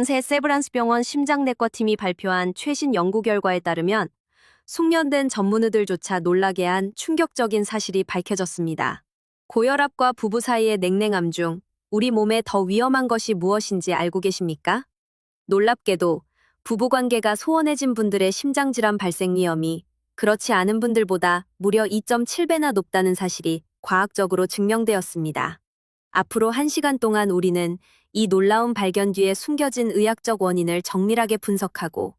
새 세브란스 병원 심장내과팀이 발표한 최신 연구 결과에 따르면 숙련된 전문의들조차 놀라게 한 충격적인 사실이 밝혀졌습니다. 고혈압과 부부 사이의 냉랭함 중 우리 몸에 더 위험한 것이 무엇인지 알고 계십니까? 놀랍게도 부부관계가 소원해진 분들의 심장질환 발생 위험이 그렇지 않은 분들보다 무려 2.7배나 높다는 사실이 과학적으로 증명되었습니다. 앞으로 1시간 동안 우리는 이 놀라운 발견 뒤에 숨겨진 의학적 원인을 정밀하게 분석하고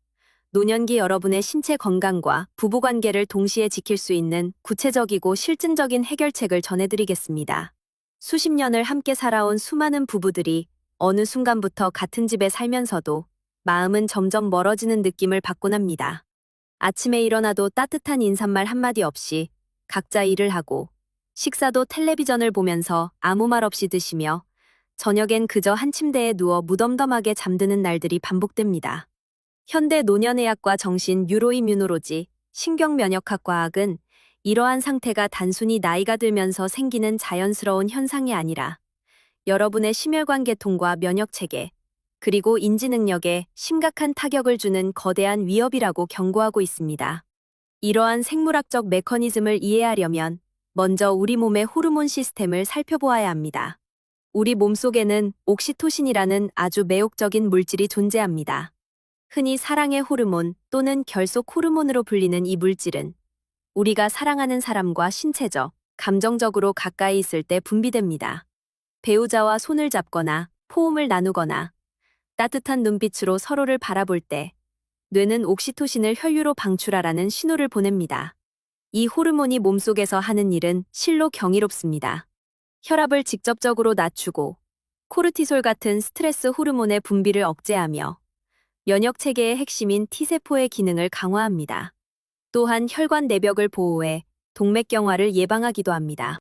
노년기 여러분의 신체 건강과 부부관계를 동시에 지킬 수 있는 구체적이고 실증적인 해결책을 전해드리겠습니다. 수십 년을 함께 살아온 수많은 부부들이 어느 순간부터 같은 집에 살면서도 마음은 점점 멀어지는 느낌을 받곤 합니다. 아침에 일어나도 따뜻한 인사말 한마디 없이 각자 일을 하고 식사도 텔레비전을 보면서 아무 말 없이 드시며 저녁엔 그저 한 침대에 누워 무덤덤하게 잠드는 날들이 반복됩니다. 현대 노년의학과 정신 뉴로이뮤노로지, 신경면역학 과학은 이러한 상태가 단순히 나이가 들면서 생기는 자연스러운 현상이 아니라 여러분의 심혈관계통과 면역체계, 그리고 인지능력에 심각한 타격을 주는 거대한 위협이라고 경고하고 있습니다. 이러한 생물학적 메커니즘을 이해하려면 먼저 우리 몸의 호르몬 시스템을 살펴보아야 합니다. 우리 몸속에는 옥시토신이라는 아주 매혹적인 물질이 존재합니다. 흔히 사랑의 호르몬 또는 결속 호르몬으로 불리는 이 물질은 우리가 사랑하는 사람과 신체적, 감정적으로 가까이 있을 때 분비됩니다. 배우자와 손을 잡거나 포옹을 나누거나 따뜻한 눈빛으로 서로를 바라볼 때 뇌는 옥시토신을 혈류로 방출하라는 신호를 보냅니다. 이 호르몬이 몸속에서 하는 일은 실로 경이롭습니다. 혈압을 직접적으로 낮추고 코르티솔 같은 스트레스 호르몬의 분비를 억제하며 면역체계의 핵심인 T세포의 기능을 강화합니다. 또한 혈관 내벽을 보호해 동맥경화를 예방하기도 합니다.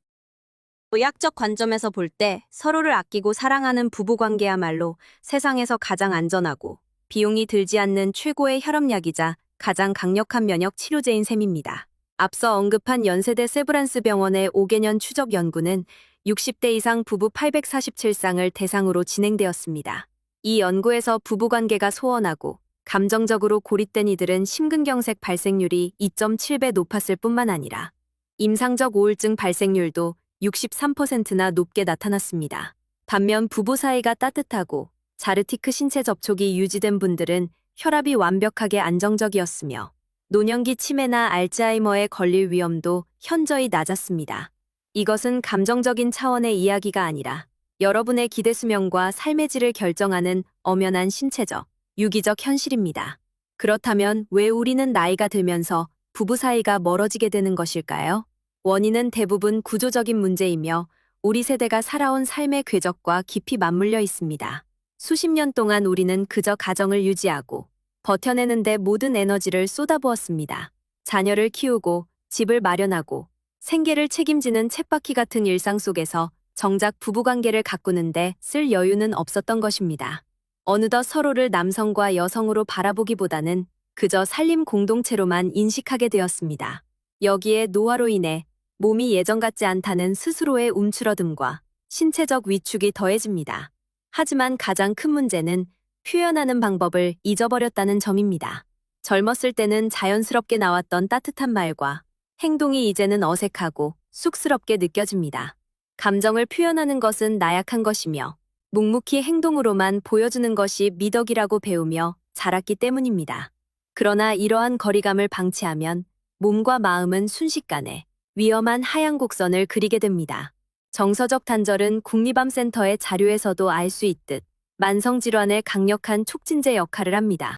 의학적 관점에서 볼 때 서로를 아끼고 사랑하는 부부관계야말로 세상에서 가장 안전하고 비용이 들지 않는 최고의 혈압약이자 가장 강력한 면역 치료제인 셈입니다. 앞서 언급한 연세대 세브란스 병원의 5개년 추적 연구는 60대 이상 부부 847쌍을 대상으로 진행되었습니다. 이 연구에서 부부관계가 소원하고 감정적으로 고립된 이들은 심근경색 발생률이 2.7배 높았을 뿐만 아니라 임상적 우울증 발생률도 63%나 높게 나타났습니다. 반면 부부 사이가 따뜻하고 자르티크 신체 접촉이 유지된 분들은 혈압이 완벽하게 안정적이었으며 노년기 치매나 알츠하이머에 걸릴 위험도 현저히 낮았습니다. 이것은 감정적인 차원의 이야기가 아니라 여러분의 기대 수명과 삶의 질을 결정하는 엄연한 신체적, 유기적 현실입니다. 그렇다면 왜 우리는 나이가 들면서 부부 사이가 멀어지게 되는 것일까요? 원인은 대부분 구조적인 문제이며 우리 세대가 살아온 삶의 궤적과 깊이 맞물려 있습니다. 수십 년 동안 우리는 그저 가정을 유지하고 버텨내는데 모든 에너지를 쏟아부었습니다. 자녀를 키우고 집을 마련하고 생계를 책임지는 쳇바퀴 같은 일상 속에서 정작 부부관계를 가꾸는데 쓸 여유는 없었던 것입니다. 어느덧 서로를 남성과 여성으로 바라보기보다는 그저 살림 공동체로만 인식하게 되었습니다. 여기에 노화로 인해 몸이 예전 같지 않다는 스스로의 움츠러듦과 신체적 위축이 더해집니다. 하지만 가장 큰 문제는 표현하는 방법을 잊어버렸다는 점입니다. 젊었을 때는 자연스럽게 나왔던 따뜻한 말과 행동이 이제는 어색하고 쑥스럽게 느껴집니다. 감정을 표현하는 것은 나약한 것이며 묵묵히 행동으로만 보여주는 것이 미덕이라고 배우며 자랐기 때문입니다. 그러나 이러한 거리감을 방치하면 몸과 마음은 순식간에 위험한 하얀 곡선을 그리게 됩니다. 정서적 단절은 국립암센터의 자료에서도 알 수 있듯 만성질환의 강력한 촉진제 역할을 합니다.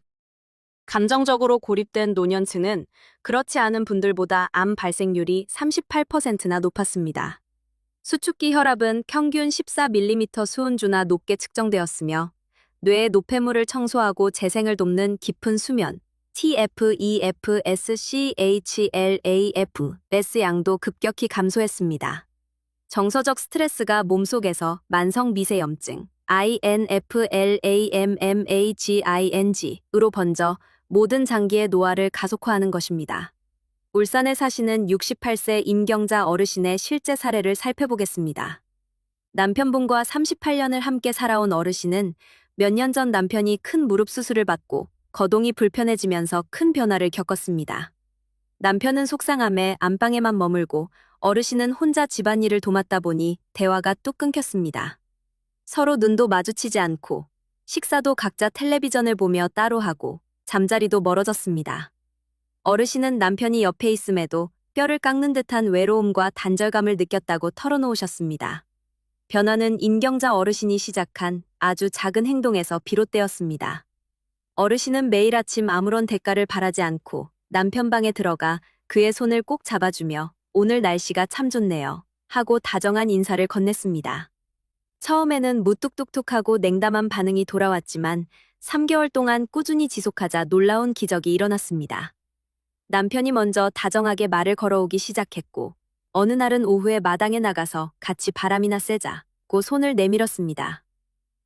감정적으로 고립된 노년층은 그렇지 않은 분들보다 암 발생률이 38%나 높았습니다. 수축기 혈압은 평균 14mm 수은주나 높게 측정되었으며 뇌의 노폐물을 청소하고 재생을 돕는 깊은 수면, TFEFSCHLAF 양도 급격히 감소했습니다. 정서적 스트레스가 몸속에서 만성 미세염증, INFLAMMAGING으로 번져 모든 장기의 노화를 가속화하는 것입니다. 울산에 사시는 68세 임경자 어르신의 실제 사례를 살펴보겠습니다. 남편분과 38년을 함께 살아온 어르신은 몇 년 전 남편이 큰 무릎 수술을 받고 거동이 불편해지면서 큰 변화를 겪었습니다. 남편은 속상함에 안방에만 머물고 어르신은 혼자 집안일을 도맡다 보니 대화가 뚝 끊겼습니다. 서로 눈도 마주치지 않고 식사도 각자 텔레비전을 보며 따로 하고 잠자리도 멀어졌습니다. 어르신은 남편이 옆에 있음에도 뼈를 깎는 듯한 외로움과 단절감을 느꼈다고 털어놓으셨습니다. 변화는 임경자 어르신이 시작한 아주 작은 행동에서 비롯되었습니다. 어르신은 매일 아침 아무런 대가를 바라지 않고 남편 방에 들어가 그의 손을 꼭 잡아주며 오늘 날씨가 참 좋네요 하고 다정한 인사를 건넸습니다. 처음에는 무뚝뚝뚝하고 냉담한 반응이 돌아왔지만 3개월 동안 꾸준히 지속하자 놀라운 기적이 일어났습니다. 남편이 먼저 다정하게 말을 걸어오기 시작했고 어느 날은 오후에 마당에 나가서 같이 바람이나 쐬자고 손을 내밀었습니다.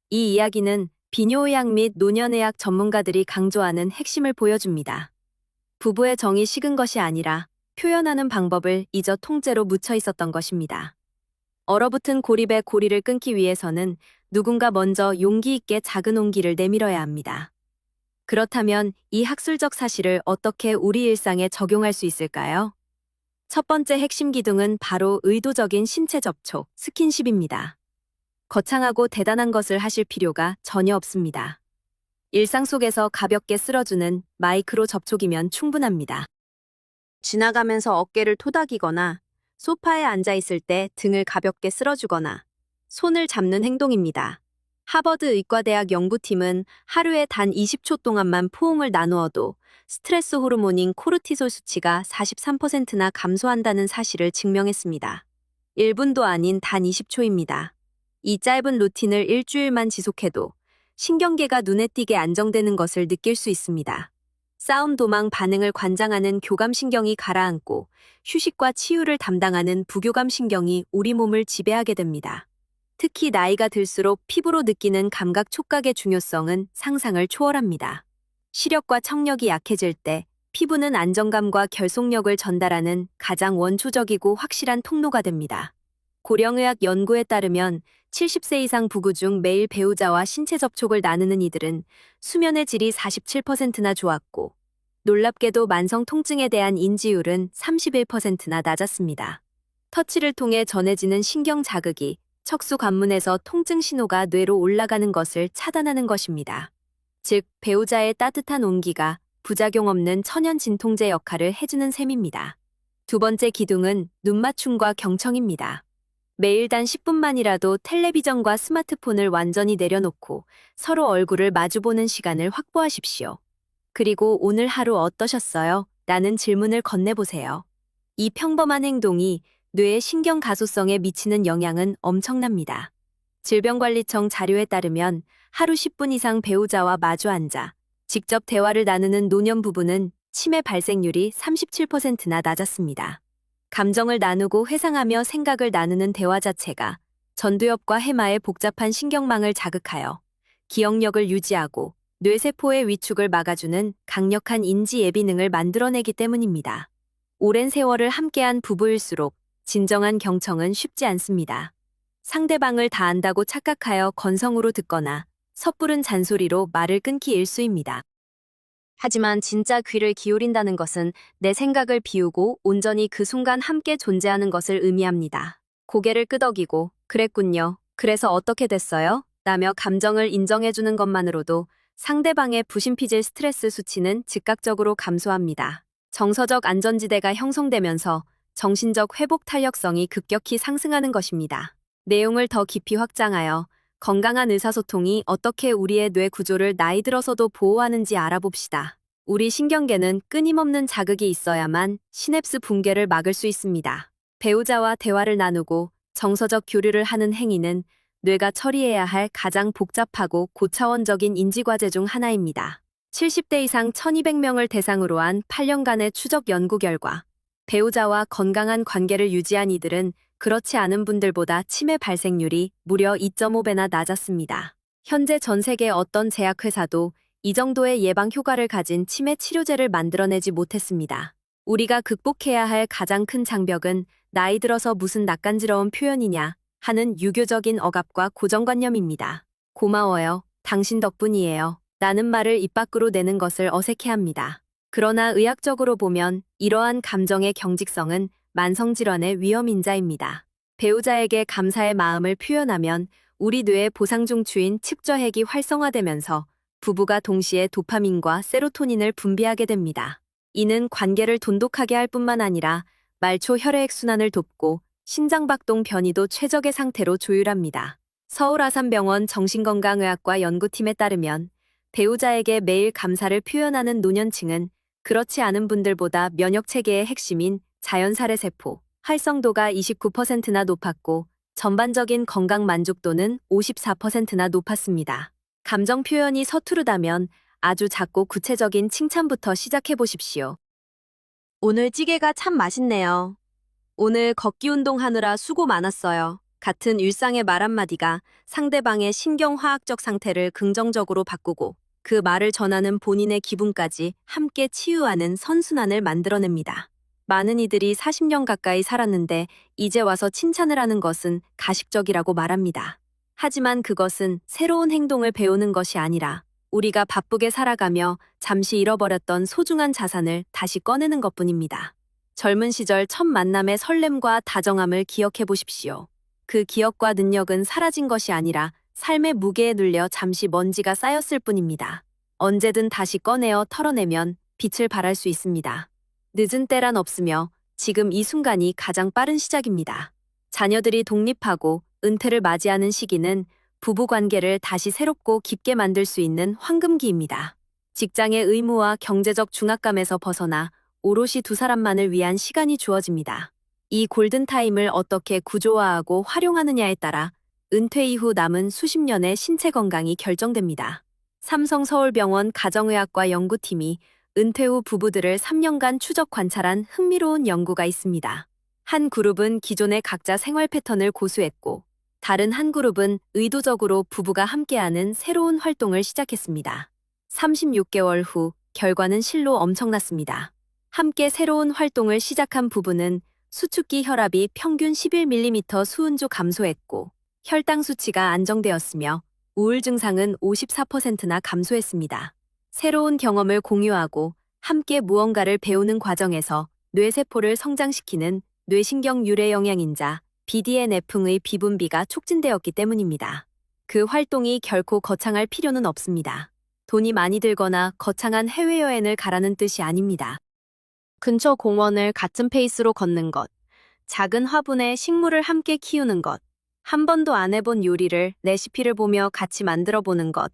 이 이야기는 비뇨의학 및 노년의학 전문가들이 강조하는 핵심을 보여줍니다. 부부의 정이 식은 것이 아니라 표현하는 방법을 잊어 통째로 묻혀 있었던 것입니다. 얼어붙은 고립의 고리를 끊기 위해서는 누군가 먼저 용기 있게 작은 온기를 내밀어야 합니다. 그렇다면 이 학술적 사실을 어떻게 우리 일상에 적용할 수 있을까요? 첫 번째 핵심 기둥은 바로 의도적인 신체 접촉, 스킨십입니다. 거창하고 대단한 것을 하실 필요가 전혀 없습니다. 일상 속에서 가볍게 쓸어주는 마이크로 접촉이면 충분합니다. 지나가면서 어깨를 토닥이거나 소파에 앉아 있을 때 등을 가볍게 쓸어주거나 손을 잡는 행동입니다. 하버드 의과대학 연구팀은 하루에 단 20초 동안만 포옹을 나누어도 스트레스 호르몬인 코르티솔 수치가 43%나 감소한다는 사실을 증명했습니다. 1분도 아닌 단 20초입니다. 이 짧은 루틴을 일주일만 지속해도 신경계가 눈에 띄게 안정되는 것을 느낄 수 있습니다. 싸움 도망 반응을 관장하는 교감신경이 가라앉고 휴식과 치유를 담당하는 부교감신경이 우리 몸을 지배하게 됩니다. 특히 나이가 들수록 피부로 느끼는 감각 촉각의 중요성은 상상을 초월합니다. 시력과 청력이 약해질 때 피부는 안정감과 결속력을 전달하는 가장 원초적이고 확실한 통로가 됩니다. 고령의학 연구에 따르면 70세 이상 부부 중 매일 배우자와 신체 접촉을 나누는 이들은 수면의 질이 47%나 좋았고 놀랍게도 만성 통증에 대한 인지율은 31%나 낮았습니다. 터치를 통해 전해지는 신경 자극이 척수 관문에서 통증 신호가 뇌로 올라가는 것을 차단하는 것입니다. 즉, 배우자의 따뜻한 온기가 부작용 없는 천연 진통제 역할을 해주는 셈입니다. 두 번째 기둥은 눈맞춤과 경청입니다. 매일 단 10분만이라도 텔레비전과 스마트폰을 완전히 내려놓고 서로 얼굴을 마주보는 시간을 확보하십시오. 그리고 오늘 하루 어떠셨어요? 라는 질문을 건네보세요. 이 평범한 행동이 뇌의 신경 가소성에 미치는 영향은 엄청납니다. 질병관리청 자료에 따르면 하루 10분 이상 배우자와 마주 앉아 직접 대화를 나누는 노년 부부는 치매 발생률이 37%나 낮았습니다. 감정을 나누고 회상하며 생각을 나누는 대화 자체가 전두엽과 해마의 복잡한 신경망을 자극하여 기억력을 유지하고 뇌세포의 위축을 막아주는 강력한 인지 예비능을 만들어내기 때문입니다. 오랜 세월을 함께한 부부일수록 진정한 경청은 쉽지 않습니다. 상대방을 다 안다고 착각하여 건성으로 듣거나 섣부른 잔소리로 말을 끊기 일쑤입니다. 하지만 진짜 귀를 기울인다는 것은 내 생각을 비우고 온전히 그 순간 함께 존재하는 것을 의미합니다. 고개를 끄덕이고 그랬군요. 그래서 어떻게 됐어요? 라며 감정을 인정해주는 것만으로도 상대방의 부심피질 스트레스 수치는 즉각적으로 감소합니다. 정서적 안전지대가 형성되면서 정신적 회복 탄력성이 급격히 상승하는 것입니다. 내용을 더 깊이 확장하여 건강한 의사소통이 어떻게 우리의 뇌 구조를 나이 들어서도 보호하는지 알아봅시다. 우리 신경계는 끊임없는 자극이 있어야만 시냅스 붕괴를 막을 수 있습니다. 배우자와 대화를 나누고 정서적 교류를 하는 행위는 뇌가 처리해야 할 가장 복잡하고 고차원적인 인지과제 중 하나입니다. 70대 이상 1200명을 대상으로 한 8년간의 추적 연구 결과 배우자와 건강한 관계를 유지한 이들은 그렇지 않은 분들보다 치매 발생률이 무려 2.5배나 낮았습니다. 현재 전 세계 어떤 제약회사도 이 정도의 예방 효과를 가진 치매 치료제를 만들어내지 못했습니다. 우리가 극복해야 할 가장 큰 장벽은 나이 들어서 무슨 낯간지러운 표현이냐 하는 유교적인 억압과 고정관념입니다. 고마워요. 당신 덕분이에요. 라는 말을 입 밖으로 내는 것을 어색해합니다. 그러나 의학적으로 보면 이러한 감정의 경직성은 만성질환의 위험 인자입니다. 배우자에게 감사의 마음을 표현하면 우리 뇌의 보상중추인 측저핵이 활성화되면서 부부가 동시에 도파민과 세로토닌을 분비하게 됩니다. 이는 관계를 돈독하게 할 뿐만 아니라 말초 혈액순환을 돕고 심장박동 변이도 최적의 상태로 조율합니다. 서울 아산병원 정신건강의학과 연구팀에 따르면 배우자에게 매일 감사를 표현하는 노년층은 그렇지 않은 분들보다 면역체계의 핵심인 자연살해세포 활성도가 29%나 높았고 전반적인 건강 만족도는 54%나 높았습니다. 감정 표현이 서투르다면 아주 작고 구체적인 칭찬부터 시작해 보십시오. 오늘 찌개가 참 맛있네요. 오늘 걷기 운동하느라 수고 많았어요. 같은 일상의 말 한마디가 상대방의 신경화학적 상태를 긍정적으로 바꾸고 그 말을 전하는 본인의 기분까지 함께 치유하는 선순환을 만들어냅니다. 많은 이들이 40년 가까이 살았는데 이제 와서 칭찬을 하는 것은 가식적이라고 말합니다. 하지만 그것은 새로운 행동을 배우는 것이 아니라 우리가 바쁘게 살아가며 잠시 잃어버렸던 소중한 자산을 다시 꺼내는 것뿐입니다. 젊은 시절 첫 만남의 설렘과 다정함을 기억해 보십시오. 그 기억과 능력은 사라진 것이 아니라 삶의 무게에 눌려 잠시 먼지가 쌓였을 뿐입니다. 언제든 다시 꺼내어 털어내면 빛을 발할 수 있습니다. 늦은 때란 없으며 지금 이 순간이 가장 빠른 시작입니다. 자녀들이 독립하고 은퇴를 맞이하는 시기는 부부관계를 다시 새롭고 깊게 만들 수 있는 황금기입니다. 직장의 의무와 경제적 중압감에서 벗어나 오롯이 두 사람만을 위한 시간이 주어집니다. 이 골든타임을 어떻게 구조화하고 활용하느냐에 따라 은퇴 이후 남은 수십 년의 신체 건강이 결정됩니다. 삼성서울병원 가정의학과 연구팀이 은퇴 후 부부들을 3년간 추적 관찰한 흥미로운 연구가 있습니다. 한 그룹은 기존의 각자 생활 패턴을 고수했고 다른 한 그룹은 의도적으로 부부가 함께하는 새로운 활동을 시작했습니다. 36개월 후 결과는 실로 엄청났습니다. 함께 새로운 활동을 시작한 부부는 수축기 혈압이 평균 11mm 수은조 감소했고 혈당 수치가 안정되었으며 우울 증상은 54%나 감소했습니다. 새로운 경험을 공유하고 함께 무언가를 배우는 과정에서 뇌세포를 성장시키는 뇌신경 유래 영양인자 BDNF의 비분비가 촉진되었기 때문입니다. 그 활동이 결코 거창할 필요는 없습니다. 돈이 많이 들거나 거창한 해외여행을 가라는 뜻이 아닙니다. 근처 공원을 같은 페이스로 걷는 것, 작은 화분에 식물을 함께 키우는 것, 한 번도 안 해본 요리를 레시피를 보며 같이 만들어 보는 것,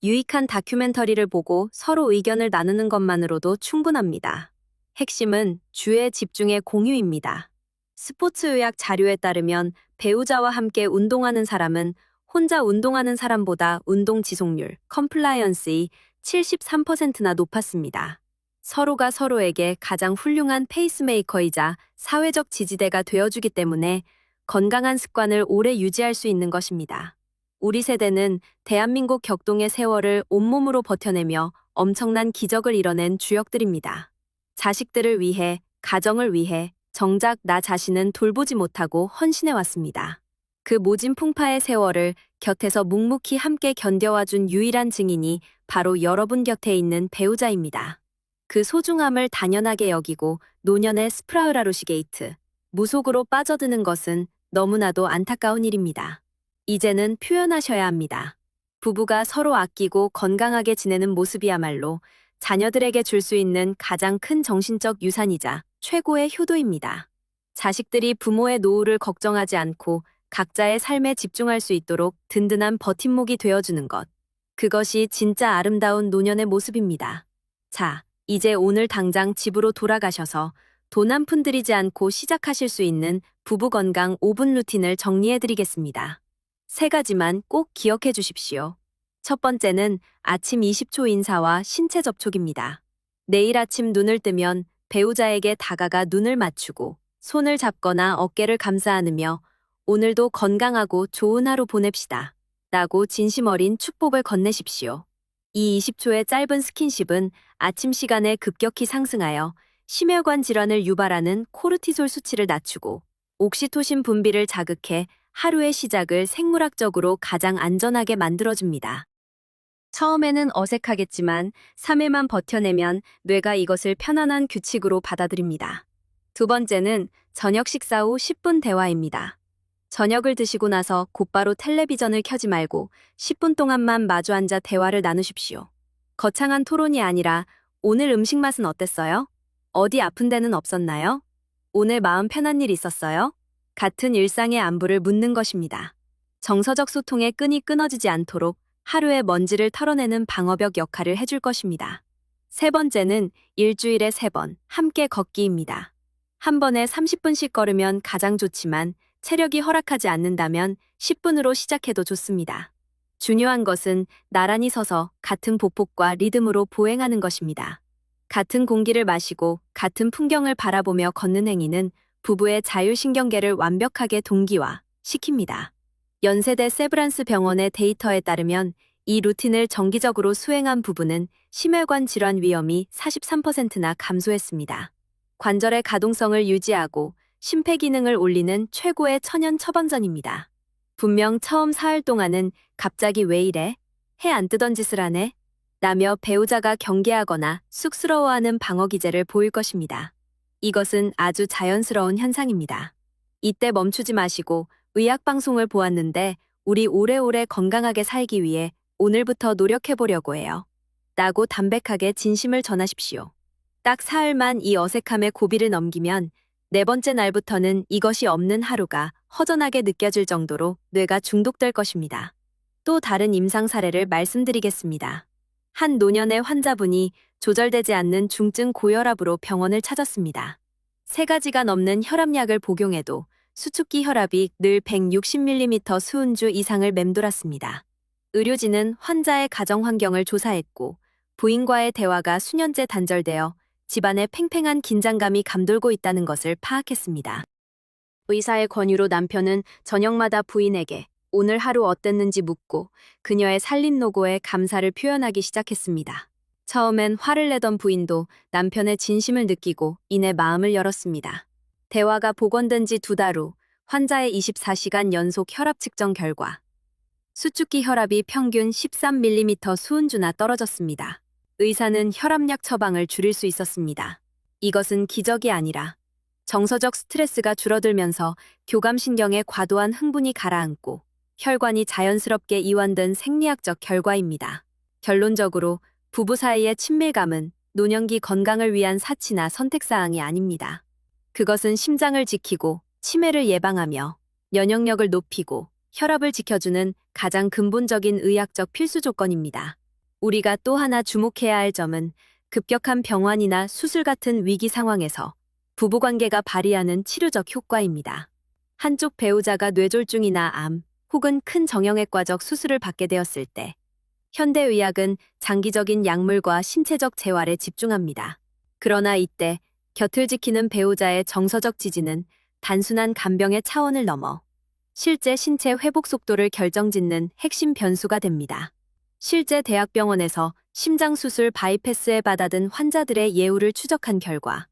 유익한 다큐멘터리를 보고 서로 의견을 나누는 것만으로도 충분합니다. 핵심은 주의 집중의 공유입니다. 스포츠의학 자료에 따르면 배우자와 함께 운동하는 사람은 혼자 운동하는 사람보다 운동 지속률, 컴플라이언스이 73%나 높았습니다. 서로가 서로에게 가장 훌륭한 페이스메이커이자 사회적 지지대가 되어주기 때문에 건강한 습관을 오래 유지할 수 있는 것입니다. 우리 세대는 대한민국 격동의 세월을 온몸으로 버텨내며 엄청난 기적을 이뤄낸 주역들입니다. 자식들을 위해, 가정을 위해 정작 나 자신은 돌보지 못하고 헌신해왔습니다. 그 모진 풍파의 세월을 곁에서 묵묵히 함께 견뎌와준 유일한 증인이 바로 여러분 곁에 있는 배우자입니다. 그 소중함을 당연하게 여기고 노년의 스프라우라루시 게이트, 무속으로 빠져드는 것은 너무나도 안타까운 일입니다. 이제는 표현하셔야 합니다. 부부가 서로 아끼고 건강하게 지내는 모습이야말로 자녀들에게 줄 수 있는 가장 큰 정신적 유산이자 최고의 효도입니다. 자식들이 부모의 노후를 걱정하지 않고 각자의 삶에 집중할 수 있도록 든든한 버팀목이 되어주는 것. 그것이 진짜 아름다운 노년의 모습입니다. 자, 이제 오늘 당장 집으로 돌아가셔서 돈 한 푼 들이지 않고 시작하실 수 있는 부부 건강 5분 루틴을 정리해드리겠습니다. 3가지만 꼭 기억해 주십시오. 첫 번째는 아침 20초 인사와 신체 접촉입니다. 내일 아침 눈을 뜨면 배우자에게 다가가 눈을 맞추고 손을 잡거나 어깨를 감싸 안으며 오늘도 건강하고 좋은 하루 보냅시다. 라고 진심 어린 축복을 건네십시오. 이 20초의 짧은 스킨십은 아침 시간에 급격히 상승하여 심혈관 질환을 유발하는 코르티솔 수치를 낮추고 옥시토신 분비를 자극해 하루의 시작을 생물학적으로 가장 안전하게 만들어줍니다. 처음에는 어색하겠지만 3회만 버텨내면 뇌가 이것을 편안한 규칙으로 받아들입니다. 두 번째는 저녁 식사 후 10분 대화입니다. 저녁을 드시고 나서 곧바로 텔레비전을 켜지 말고 10분 동안만 마주 앉아 대화를 나누십시오. 거창한 토론이 아니라 오늘 음식 맛은 어땠어요? 어디 아픈 데는 없었나요? 오늘 마음 편한 일 있었어요? 같은 일상의 안부를 묻는 것입니다. 정서적 소통의 끈이 끊어지지 않도록 하루의 먼지를 털어내는 방어벽 역할을 해줄 것입니다. 세 번째는 일주일에 3번 함께 걷기입니다. 한 번에 30분씩 걸으면 가장 좋지만 체력이 허락하지 않는다면 10분으로 시작해도 좋습니다. 중요한 것은 나란히 서서 같은 보폭과 리듬으로 보행하는 것입니다. 같은 공기를 마시고 같은 풍경을 바라보며 걷는 행위는 부부의 자율신경계를 완벽하게 동기화시킵니다. 연세대 세브란스 병원의 데이터에 따르면 이 루틴을 정기적으로 수행한 부부는 심혈관 질환 위험이 43%나 감소했습니다. 관절의 가동성을 유지하고 심폐기능을 올리는 최고의 천연 처방전입니다. 분명 처음 사흘 동안은 갑자기 왜 이래? 해 안 뜨던 짓을 하네? 라며 배우자가 경계하거나 쑥스러워하는 방어 기제를 보일 것입니다. 이것은 아주 자연스러운 현상입니다. 이때 멈추지 마시고 의학방송을 보았는데 우리 오래오래 건강하게 살기 위해 오늘부터 노력해보려고 해요. 라고 담백하게 진심을 전하십시오. 딱 사흘만 이 어색함의 고비를 넘기면 네 번째 날부터는 이것이 없는 하루가 허전하게 느껴질 정도로 뇌가 중독될 것입니다. 또 다른 임상 사례를 말씀드리겠습니다. 한 노년의 환자분이 조절되지 않는 중증 고혈압으로 병원을 찾았습니다. 3가지가 넘는 혈압약을 복용해도 수축기 혈압이 늘 160mm 수은주 이상을 맴돌았습니다. 의료진은 환자의 가정 환경을 조사했고 부인과의 대화가 수년째 단절되어 집안에 팽팽한 긴장감이 감돌고 있다는 것을 파악했습니다. 의사의 권유로 남편은 저녁마다 부인에게 오늘 하루 어땠는지 묻고 그녀의 살린 노고에 감사를 표현하기 시작했습니다. 처음엔 화를 내던 부인도 남편의 진심을 느끼고 이내 마음을 열었습니다. 대화가 복원된 지 2달 후 환자의 24시간 연속 혈압 측정 결과 수축기 혈압이 평균 13mm 수은주나 떨어졌습니다. 의사는 혈압약 처방을 줄일 수 있었습니다. 이것은 기적이 아니라 정서적 스트레스가 줄어들면서 교감신경의 과도한 흥분이 가라앉고 혈관이 자연스럽게 이완된 생리학적 결과입니다. 결론적으로 부부 사이의 친밀감은 노년기 건강을 위한 사치나 선택사항이 아닙니다. 그것은 심장을 지키고 치매를 예방하며 면역력을 높이고 혈압을 지켜주는 가장 근본적인 의학적 필수 조건입니다. 우리가 또 하나 주목해야 할 점은 급격한 병환이나 수술 같은 위기 상황에서 부부관계가 발휘하는 치료적 효과입니다. 한쪽 배우자가 뇌졸중이나 암 혹은 큰 정형외과적 수술을 받게 되었을 때 현대의학은 장기적인 약물과 신체적 재활에 집중합니다. 그러나 이때 곁을 지키는 배우자의 정서적 지지는 단순한 간병의 차원을 넘어 실제 신체 회복 속도를 결정짓는 핵심 변수가 됩니다. 실제 대학병원에서 심장수술 바이패스에 받아든 환자들의 예우를 추적한 결과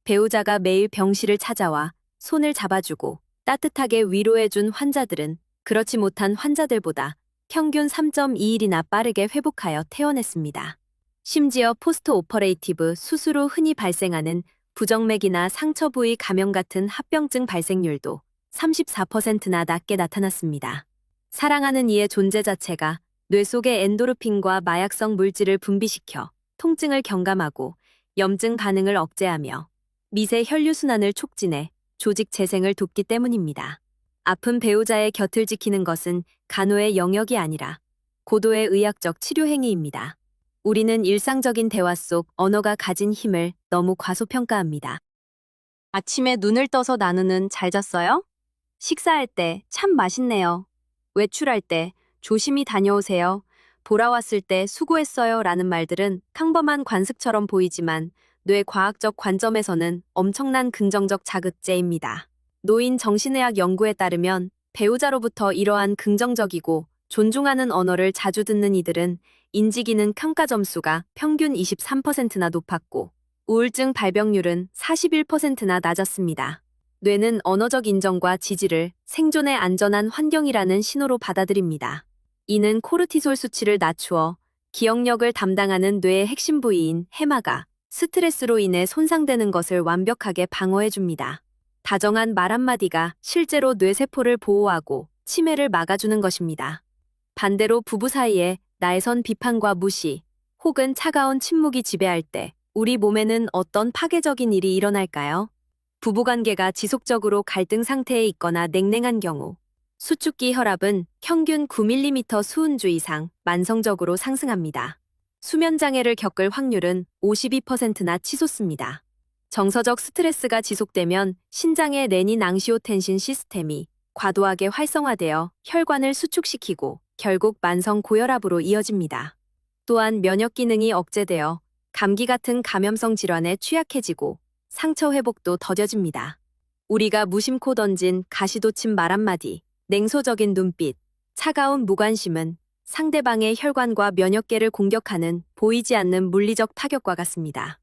배우자가 매일 병실을 찾아와 손을 잡아주고 따뜻하게 위로해준 환자들은 그렇지 못한 환자들보다 평균 3.2일이나 빠르게 회복하여 퇴원했습니다. 심지어 포스트 오퍼레이티브 수술 후 흔히 발생하는 부정맥이나 상처 부위 감염 같은 합병증 발생률도 34%나 낮게 나타났습니다. 사랑하는 이의 존재 자체가 뇌 속의 엔도르핀과 마약성 물질을 분비시켜 통증을 경감하고 염증 반응을 억제하며 미세 혈류순환을 촉진해 조직 재생을 돕기 때문입니다. 아픈 배우자의 곁을 지키는 것은 간호의 영역이 아니라 고도의 의학적 치료 행위입니다. 우리는 일상적인 대화 속 언어가 가진 힘을 너무 과소평가합니다. 아침에 눈을 떠서 나누는 잘 잤어요? 식사할 때 참 맛있네요. 외출할 때 조심히 다녀오세요. 돌아왔을 때 수고했어요 라는 말들은 평범한 관습처럼 보이지만 뇌과학적 관점에서는 엄청난 긍정적 자극제입니다. 노인 정신의학 연구에 따르면 배우자로부터 이러한 긍정적이고 존중하는 언어를 자주 듣는 이들은 인지기능 평가 점수가 평균 23%나 높았고 우울증 발병률은 41%나 낮았습니다. 뇌는 언어적 인정과 지지를 생존의 안전한 환경이라는 신호로 받아들입니다. 이는 코르티솔 수치를 낮추어 기억력을 담당하는 뇌의 핵심 부위인 해마가 스트레스로 인해 손상되는 것을 완벽하게 방어해줍니다. 다정한 말 한마디가 실제로 뇌세포를 보호하고 치매를 막아주는 것입니다. 반대로 부부 사이에 날선 비판과 무시, 혹은 차가운 침묵이 지배할 때 우리 몸에는 어떤 파괴적인 일이 일어날까요? 부부관계가 지속적으로 갈등 상태에 있거나 냉랭한 경우, 수축기 혈압은 평균 9mm 수은주 이상 만성적으로 상승합니다. 수면장애를 겪을 확률은 52%나 치솟습니다. 정서적 스트레스가 지속되면 신장의 레닌 앙시오텐신 시스템이 과도하게 활성화되어 혈관을 수축시키고 결국 만성 고혈압으로 이어집니다. 또한 면역 기능이 억제되어 감기 같은 감염성 질환에 취약해지고 상처 회복도 더뎌집니다. 우리가 무심코 던진 가시돋친 말 한마디, 냉소적인 눈빛, 차가운 무관심은 상대방의 혈관과 면역계를 공격하는 보이지 않는 물리적 타격과 같습니다.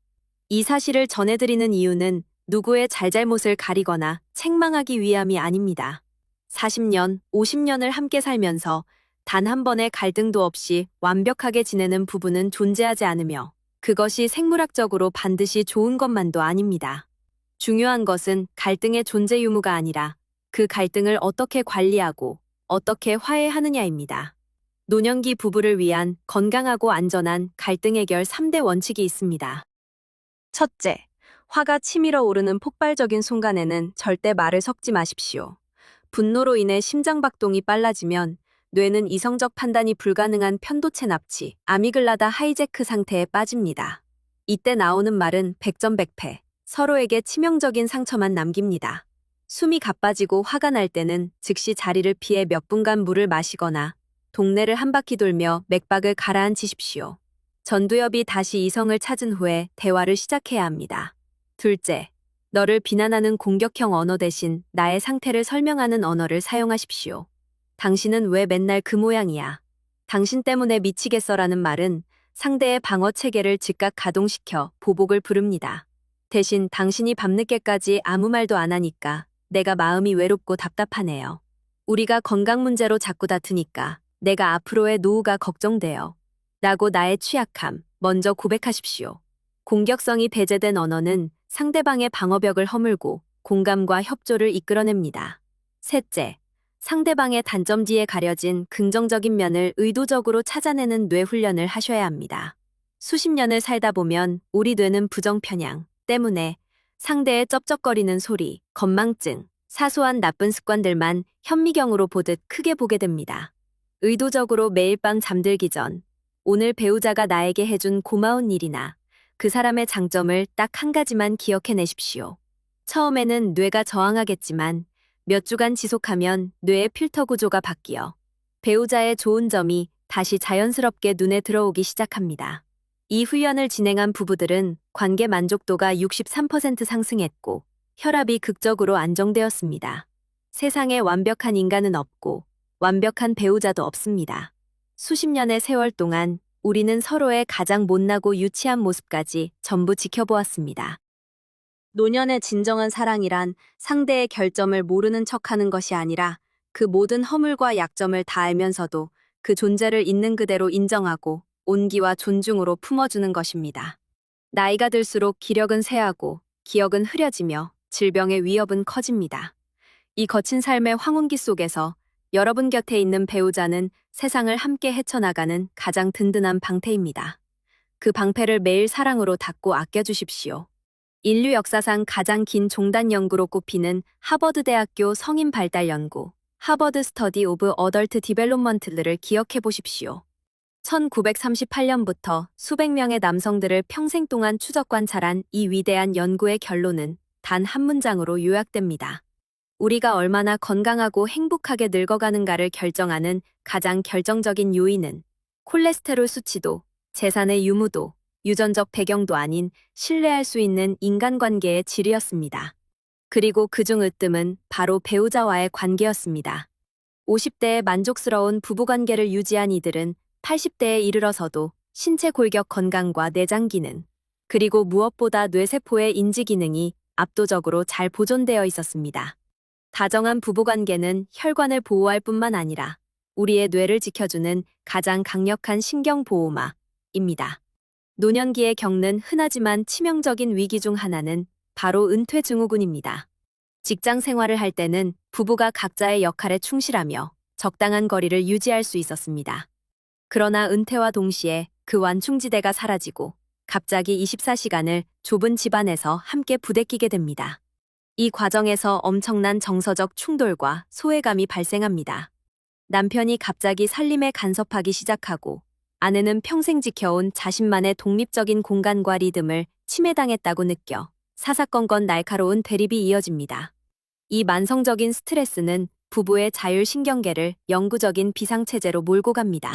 이 사실을 전해드리는 이유는 누구의 잘잘못을 가리거나 책망하기 위함이 아닙니다. 40년, 50년을 함께 살면서 단 한 번의 갈등도 없이 완벽하게 지내는 부부는 존재하지 않으며 그것이 생물학적으로 반드시 좋은 것만도 아닙니다. 중요한 것은 갈등의 존재 유무가 아니라 그 갈등을 어떻게 관리하고 어떻게 화해하느냐입니다. 노년기 부부를 위한 건강하고 안전한 갈등 해결 3대 원칙이 있습니다. 첫째, 화가 치밀어 오르는 폭발적인 순간에는 절대 말을 섞지 마십시오. 분노로 인해 심장박동이 빨라지면 뇌는 이성적 판단이 불가능한 편도체 납치, 아미글라다 하이제크 상태에 빠집니다. 이때 나오는 말은 백전백패, 서로에게 치명적인 상처만 남깁니다. 숨이 가빠지고 화가 날 때는 즉시 자리를 피해 몇 분간 물을 마시거나 동네를 한 바퀴 돌며 맥박을 가라앉히십시오. 전두엽이 다시 이성을 찾은 후에 대화를 시작해야 합니다. 둘째, 너를 비난하는 공격형 언어 대신 나의 상태를 설명하는 언어를 사용하십시오. 당신은 왜 맨날 그 모양이야? 당신 때문에 미치겠어라는 말은 상대의 방어 체계를 즉각 가동시켜 보복을 부릅니다. 대신 당신이 밤늦게까지 아무 말도 안 하니까 내가 마음이 외롭고 답답하네요. 우리가 건강 문제로 자꾸 다투니까 내가 앞으로의 노후가 걱정돼요. 라고 나의 취약함 먼저 고백하십시오. 공격성이 배제된 언어는 상대방의 방어벽을 허물고 공감과 협조를 이끌어냅니다. 셋째, 상대방의 단점지에 가려진 긍정적인 면을 의도적으로 찾아내는 뇌 훈련을 하셔야 합니다. 수십 년을 살다 보면 우리 뇌는 부정편향 때문에 상대의 쩝쩝거리는 소리, 건망증, 사소한 나쁜 습관들만 현미경으로 보듯 크게 보게 됩니다. 의도적으로 매일 밤 잠들기 전 오늘 배우자가 나에게 해준 고마운 일이나 그 사람의 장점을 딱 한 가지만 기억해내십시오. 처음에는 뇌가 저항하겠지만 몇 주간 지속하면 뇌의 필터 구조가 바뀌어 배우자의 좋은 점이 다시 자연스럽게 눈에 들어오기 시작합니다. 이 훈련을 진행한 부부들은 관계 만족도가 63% 상승했고 혈압이 극적으로 안정되었습니다. 세상에 완벽한 인간은 없고 완벽한 배우자도 없습니다. 수십 년의 세월 동안 우리는 서로의 가장 못나고 유치한 모습까지 전부 지켜보았습니다. 노년의 진정한 사랑이란 상대의 결점을 모르는 척하는 것이 아니라 그 모든 허물과 약점을 다 알면서도 그 존재를 있는 그대로 인정하고 온기와 존중으로 품어주는 것입니다. 나이가 들수록 기력은 쇠하고 기억은 흐려지며 질병의 위협은 커집니다. 이 거친 삶의 황혼기 속에서 여러분 곁에 있는 배우자는 세상을 함께 헤쳐나가는 가장 든든한 방패입니다. 그 방패를 매일 사랑으로 닦고 아껴주십시오. 인류 역사상 가장 긴 종단 연구로 꼽히는 하버드대학교 성인발달연구, 하버드 스터디 오브 어덜트 디벨롭먼트를 기억해 보십시오. 1938년부터 수백 명의 남성들을 평생 동안 추적 관찰한 이 위대한 연구의 결론은 단 한 문장으로 요약됩니다. 우리가 얼마나 건강하고 행복하게 늙어가는가를 결정하는 가장 결정적인 요인은 콜레스테롤 수치도, 재산의 유무도, 유전적 배경도 아닌 신뢰할 수 있는 인간관계의 질이었습니다. 그리고 그중 으뜸은 바로 배우자와의 관계였습니다. 50대에 만족스러운 부부관계를 유지한 이들은 80대에 이르러서도 신체 골격 건강과 내장 기능, 그리고 무엇보다 뇌세포의 인지 기능이 압도적으로 잘 보존되어 있었습니다. 다정한 부부관계는 혈관을 보호할 뿐만 아니라 우리의 뇌를 지켜주는 가장 강력한 신경보호막, 입니다. 노년기에 겪는 흔하지만 치명적인 위기 중 하나는 바로 은퇴 증후군입니다. 직장 생활을 할 때는 부부가 각자의 역할에 충실하며 적당한 거리를 유지할 수 있었습니다. 그러나 은퇴와 동시에 그 완충지대가 사라지고 갑자기 24시간을 좁은 집안에서 함께 부대끼게 됩니다. 이 과정에서 엄청난 정서적 충돌과 소외감이 발생합니다. 남편이 갑자기 살림에 간섭하기 시작하고 아내는 평생 지켜온 자신만의 독립적인 공간과 리듬을 침해당했다고 느껴 사사건건 날카로운 대립이 이어집니다. 이 만성적인 스트레스는 부부의 자율신경계를 영구적인 비상체제로 몰고 갑니다.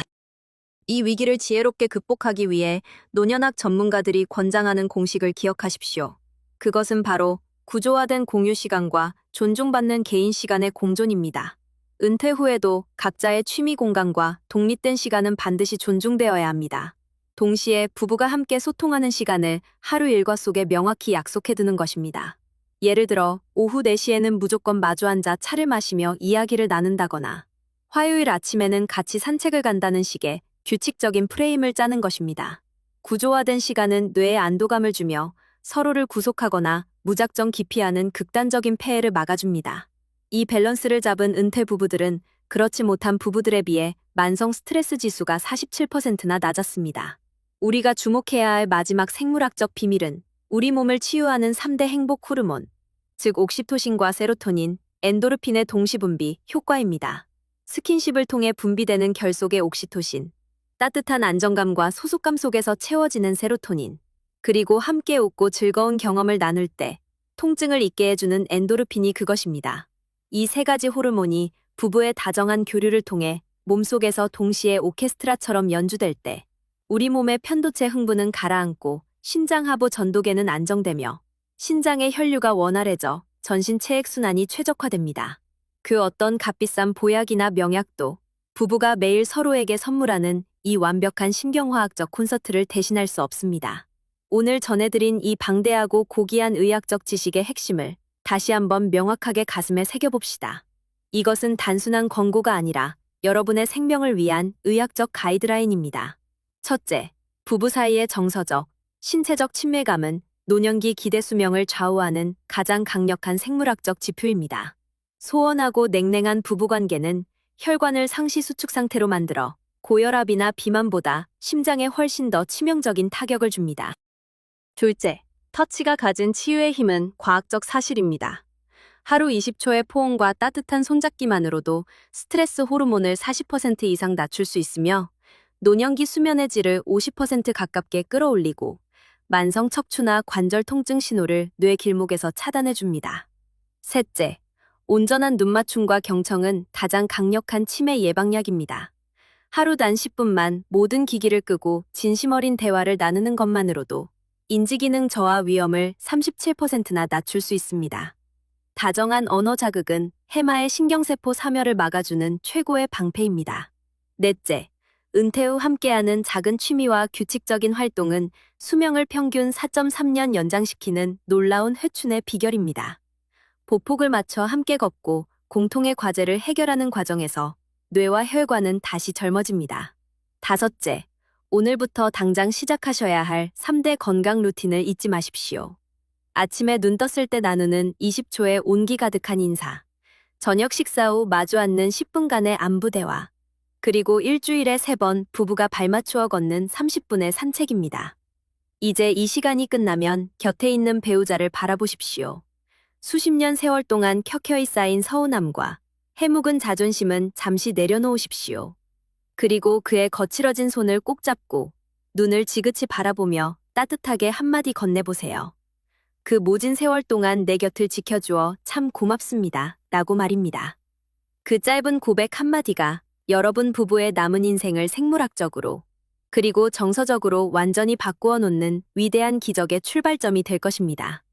이 위기를 지혜롭게 극복하기 위해 노년학 전문가들이 권장하는 공식을 기억하십시오. 그것은 바로 구조화된 공유 시간과 존중받는 개인 시간의 공존입니다. 은퇴 후에도 각자의 취미 공간과 독립된 시간은 반드시 존중되어야 합니다. 동시에 부부가 함께 소통하는 시간을 하루 일과 속에 명확히 약속해두는 것입니다. 예를 들어 오후 4시에는 무조건 마주 앉아 차를 마시며 이야기를 나눈다거나 화요일 아침에는 같이 산책을 간다는 식의 규칙적인 프레임을 짜는 것입니다. 구조화된 시간은 뇌에 안도감을 주며 서로를 구속하거나 무작정 기피하는 극단적인 폐해를 막아줍니다. 이 밸런스를 잡은 은퇴 부부들은 그렇지 못한 부부들에 비해 만성 스트레스 지수가 47%나 낮았습니다. 우리가 주목해야 할 마지막 생물학적 비밀은 우리 몸을 치유하는 3대 행복 호르몬, 즉 옥시토신과 세로토닌, 엔도르핀의 동시분비 효과입니다. 스킨십을 통해 분비되는 결속의 옥시토신, 따뜻한 안정감과 소속감 속에서 채워지는 세로토닌, 그리고 함께 웃고 즐거운 경험을 나눌 때 통증을 잊게 해주는 엔도르핀이 그것입니다. 이 세 가지 호르몬이 부부의 다정한 교류를 통해 몸속에서 동시에 오케스트라처럼 연주될 때 우리 몸의 편도체 흥분은 가라앉고 신장하부 전도계는 안정되며 신장의 혈류가 원활해져 전신 체액순환이 최적화됩니다. 그 어떤 값비싼 보약이나 명약도 부부가 매일 서로에게 선물하는 이 완벽한 신경화학적 콘서트를 대신할 수 없습니다. 오늘 전해드린 이 방대하고 고귀한 의학적 지식의 핵심을 다시 한번 명확하게 가슴에 새겨봅시다. 이것은 단순한 권고가 아니라 여러분의 생명을 위한 의학적 가이드라인입니다. 첫째, 부부 사이의 정서적, 신체적 친밀감은 노년기 기대 수명을 좌우하는 가장 강력한 생물학적 지표입니다. 소원하고 냉랭한 부부관계는 혈관을 상시 수축 상태로 만들어 고혈압이나 비만보다 심장에 훨씬 더 치명적인 타격을 줍니다. 둘째, 터치가 가진 치유의 힘은 과학적 사실입니다. 하루 20초의 포옹과 따뜻한 손잡기만으로도 스트레스 호르몬을 40% 이상 낮출 수 있으며 노년기 수면의 질을 50% 가깝게 끌어올리고 만성 척추나 관절 통증 신호를 뇌 길목에서 차단해줍니다. 셋째, 온전한 눈맞춤과 경청은 가장 강력한 치매 예방약입니다. 하루 단 10분만 모든 기기를 끄고 진심 어린 대화를 나누는 것만으로도 인지기능 저하 위험을 37%나 낮출 수 있습니다. 다정한 언어 자극은 해마의 신경세포 사멸을 막아주는 최고의 방패입니다. 넷째, 은퇴 후 함께하는 작은 취미와 규칙적인 활동은 수명을 평균 4.3년 연장시키는 놀라운 회춘의 비결입니다. 보폭을 맞춰 함께 걷고 공통의 과제를 해결하는 과정에서 뇌와 혈관은 다시 젊어집니다. 다섯째, 오늘부터 당장 시작하셔야 할 3대 건강 루틴을 잊지 마십시오. 아침에 눈 떴을 때 나누는 20초의 온기 가득한 인사, 저녁 식사 후 마주 앉는 10분간의 안부 대화, 그리고 일주일에 3번 부부가 발맞추어 걷는 30분의 산책입니다. 이제 이 시간이 끝나면 곁에 있는 배우자를 바라보십시오. 수십 년 세월 동안 켜켜이 쌓인 서운함과 해묵은 자존심은 잠시 내려놓으십시오. 그리고 그의 거칠어진 손을 꼭 잡고 눈을 지그치 바라보며 따뜻하게 한마디 건네보세요. 그 모진 세월 동안 내 곁을 지켜주어 참 고맙습니다. 라고 말입니다. 그 짧은 고백 한마디가 여러분 부부의 남은 인생을 생물학적으로 그리고 정서적으로 완전히 바꾸어 놓는 위대한 기적의 출발점이 될 것입니다.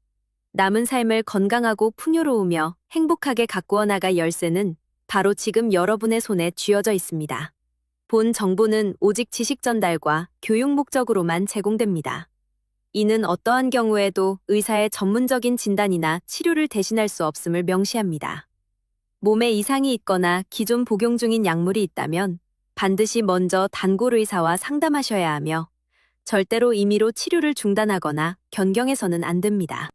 남은 삶을 건강하고 풍요로우며 행복하게 가꾸어 나갈 열쇠는 바로 지금 여러분의 손에 쥐어져 있습니다. 본 정보는 오직 지식 전달과 교육 목적으로만 제공됩니다. 이는 어떠한 경우에도 의사의 전문적인 진단이나 치료를 대신할 수 없음을 명시합니다. 몸에 이상이 있거나 기존 복용 중인 약물이 있다면 반드시 먼저 단골 의사와 상담하셔야 하며 절대로 임의로 치료를 중단하거나 변경해서는 안 됩니다.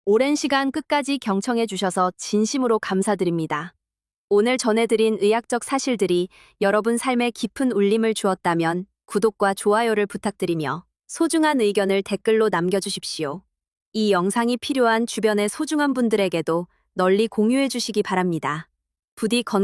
오랜 시간 끝까지 경청해 주셔서 진심으로 감사드립니다. 오늘 전해드린 의학적 사실들이 여러분 삶에 깊은 울림을 주었다면 구독과 좋아요를 부탁드리며 소중한 의견을 댓글로 남겨주십시오. 이 영상이 필요한 주변의 소중한 분들에게도 널리 공유해 주시기 바랍니다. 부디 건강